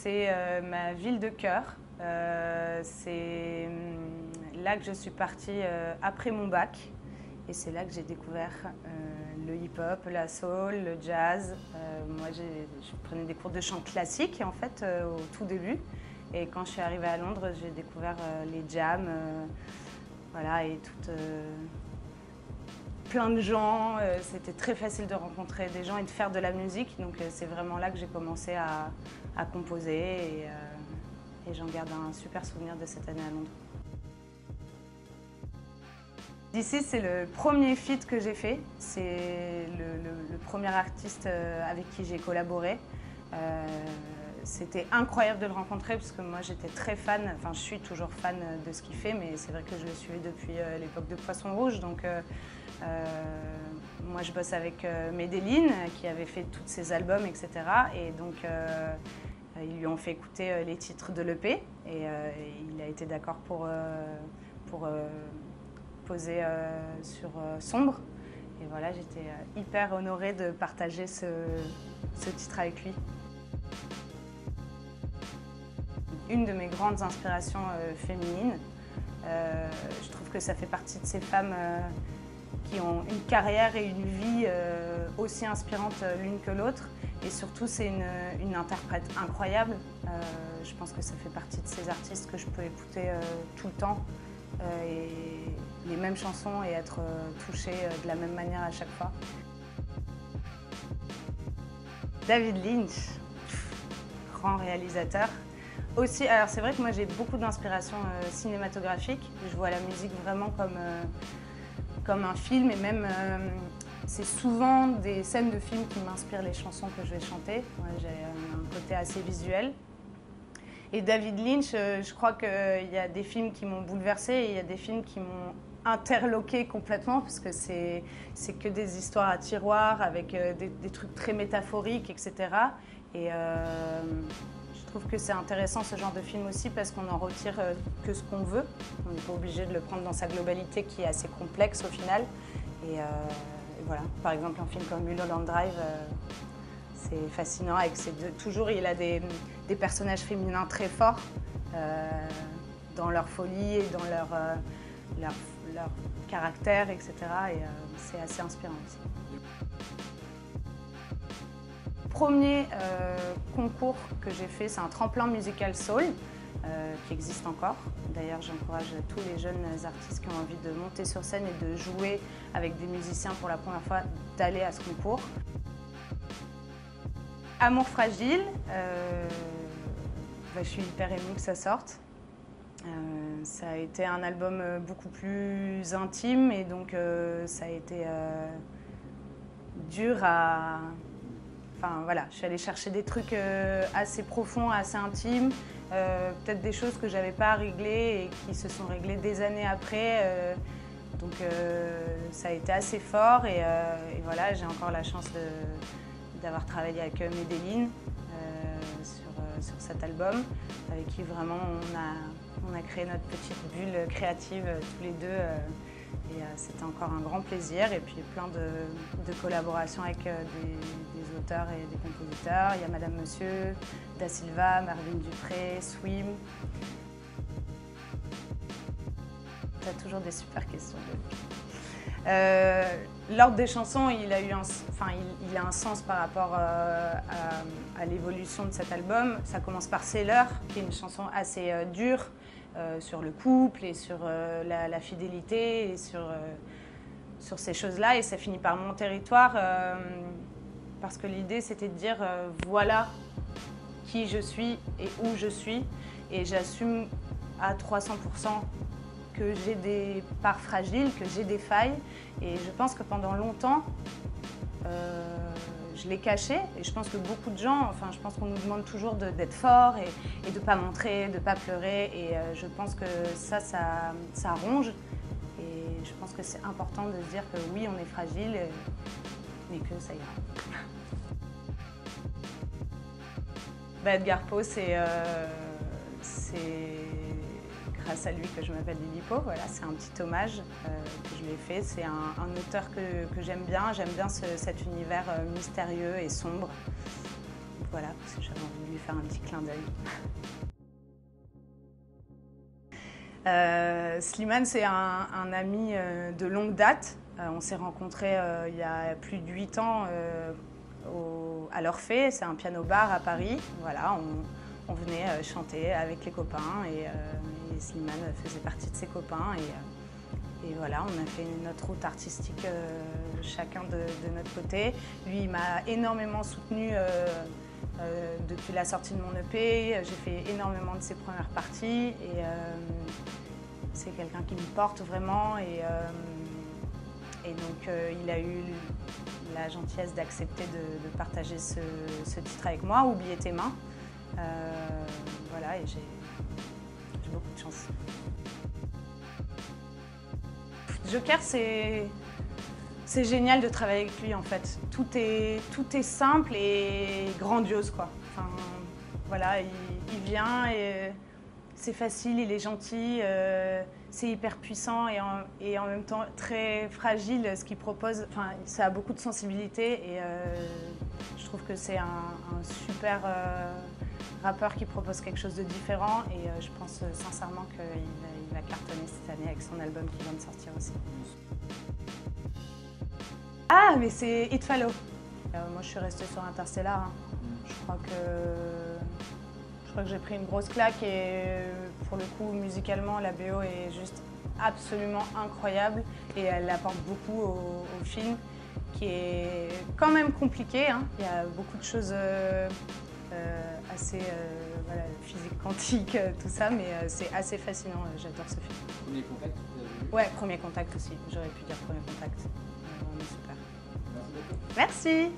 c'est ma ville de cœur. C'est là que je suis partie après mon bac. Et c'est là que j'ai découvert le hip-hop, la soul, le jazz. Moi, je prenais des cours de chant classique en fait au tout début. Et quand je suis arrivée à Londres, j'ai découvert les jams, voilà, et plein de gens. C'était très facile de rencontrer des gens et de faire de la musique. Donc c'est vraiment là que j'ai commencé à composer et j'en garde un super souvenir de cette année à Londres. D'ici, c'est le premier feat que j'ai fait. C'est le premier artiste avec qui j'ai collaboré. C'était incroyable de le rencontrer parce que moi j'étais très fan, enfin je suis toujours fan de ce qu'il fait, mais c'est vrai que je le suivais depuis l'époque de Poisson Rouge. Donc moi je bosse avec Medellin qui avait fait tous ses albums, etc. Et donc ils lui ont fait écouter les titres de l'EP et il a été d'accord pour poser sur Sombre. Et voilà, j'étais hyper honorée de partager ce titre avec lui. Une de mes grandes inspirations féminines. Je trouve que ça fait partie de ces femmes qui ont une carrière et une vie aussi inspirantes l'une que l'autre. Et surtout, c'est une interprète incroyable. Je pense que ça fait partie de ces artistes que je peux écouter tout le temps. Et les mêmes chansons et être touchée de la même manière à chaque fois. David Lynch, grand réalisateur. Aussi, alors c'est vrai que moi j'ai beaucoup d'inspiration cinématographique. Je vois la musique vraiment comme un film et même c'est souvent des scènes de films qui m'inspirent les chansons que je vais chanter. Ouais, j'ai un côté assez visuel. Et David Lynch, je crois qu'il y a des films qui m'ont bouleversée et il y a des films qui m'ont interloquée complètement parce que c'est que des histoires à tiroir avec des trucs très métaphoriques, etc. Et je trouve que c'est intéressant ce genre de film aussi parce qu'on en retire que ce qu'on veut. On n'est pas obligé de le prendre dans sa globalité qui est assez complexe au final. Et voilà, par exemple un film comme Mulholland Drive, c'est fascinant avec toujours il a des personnages féminins très forts dans leur folie et dans leur caractère, etc. Et c'est assez inspirant aussi. Le premier concours que j'ai fait, c'est un tremplin musical soul qui existe encore. D'ailleurs, j'encourage tous les jeunes artistes qui ont envie de monter sur scène et de jouer avec des musiciens pour la première fois, d'aller à ce concours. Amour fragile, je suis hyper émue que ça sorte. Ça a été un album beaucoup plus intime et donc ça a été dur à... Enfin voilà, je suis allée chercher des trucs assez profonds, assez intimes, peut-être des choses que je n'avais pas réglées et qui se sont réglées des années après. Donc ça a été assez fort et voilà, j'ai encore la chance d'avoir travaillé avec Medellin sur cet album, avec qui vraiment on a créé notre petite bulle créative tous les deux. Et c'était encore un grand plaisir. Et puis plein de collaborations avec des auteurs et des compositeurs. Il y a Madame Monsieur, Da Silva, Marvin Dupré, Swim. T'as toujours des super questions. L'ordre des chansons, il a un sens par rapport à l'évolution de cet album. Ça commence par Sailor, qui est une chanson assez dure sur le couple et sur la fidélité et sur ces choses-là. Et ça finit par Mon territoire, parce que l'idée c'était de dire voilà qui je suis et où je suis. Et j'assume à 300% que j'ai des parts fragiles, que j'ai des failles. Et je pense que pendant longtemps, je l'ai caché. Et je pense que beaucoup de gens, enfin je pense qu'on nous demande toujours d'être fort et de ne pas montrer, de ne pas pleurer. Et je pense que ça ronge. Et je pense que c'est important de se dire que oui, on est fragile, mais que ça ira. Edgar Poe, c'est grâce à lui que je m'appelle Lily Poe. Voilà, c'est un petit hommage que je lui ai fait. C'est un auteur que j'aime bien. J'aime bien cet univers mystérieux et sombre. Voilà, parce que j'avais envie de lui faire un petit clin d'œil. Slimane, c'est un ami de longue date. On s'est rencontrés il y a plus de 8 ans à l'Orphée. C'est un piano-bar à Paris. Voilà, on venait chanter avec les copains et Slimane faisait partie de ses copains. Et voilà, on a fait notre route artistique chacun de notre côté. Lui, il m'a énormément soutenue depuis la sortie de mon EP. J'ai fait énormément de ses premières parties et c'est quelqu'un qui me porte vraiment. Et donc, il a eu la gentillesse d'accepter de partager ce titre avec moi, Oublier tes mains. Voilà, et j'ai beaucoup de chance. Joker, c'est génial de travailler avec lui en fait. Tout est simple et grandiose quoi. Enfin, voilà, il vient et c'est facile, il est gentil, c'est hyper puissant et en même temps très fragile ce qu'il propose. Enfin, ça a beaucoup de sensibilité et je trouve que c'est un super rappeur qui propose quelque chose de différent et je pense sincèrement qu'il va cartonner cette année avec son album qui vient de sortir aussi. Ah, mais c'est It Follow. Moi, je suis restée sur Interstellar. Hein. Je crois que j'ai pris une grosse claque et pour le coup, musicalement, la BO est juste absolument incroyable et elle apporte beaucoup au film qui est quand même compliqué. Hein. Il y a beaucoup de choses assez voilà, physique quantique, tout ça, mais c'est assez fascinant. J'adore ce film. Premier contact, vous avez vu ? Ouais, Premier contact aussi. J'aurais pu dire Premier contact. Vraiment super. Merci beaucoup. Merci.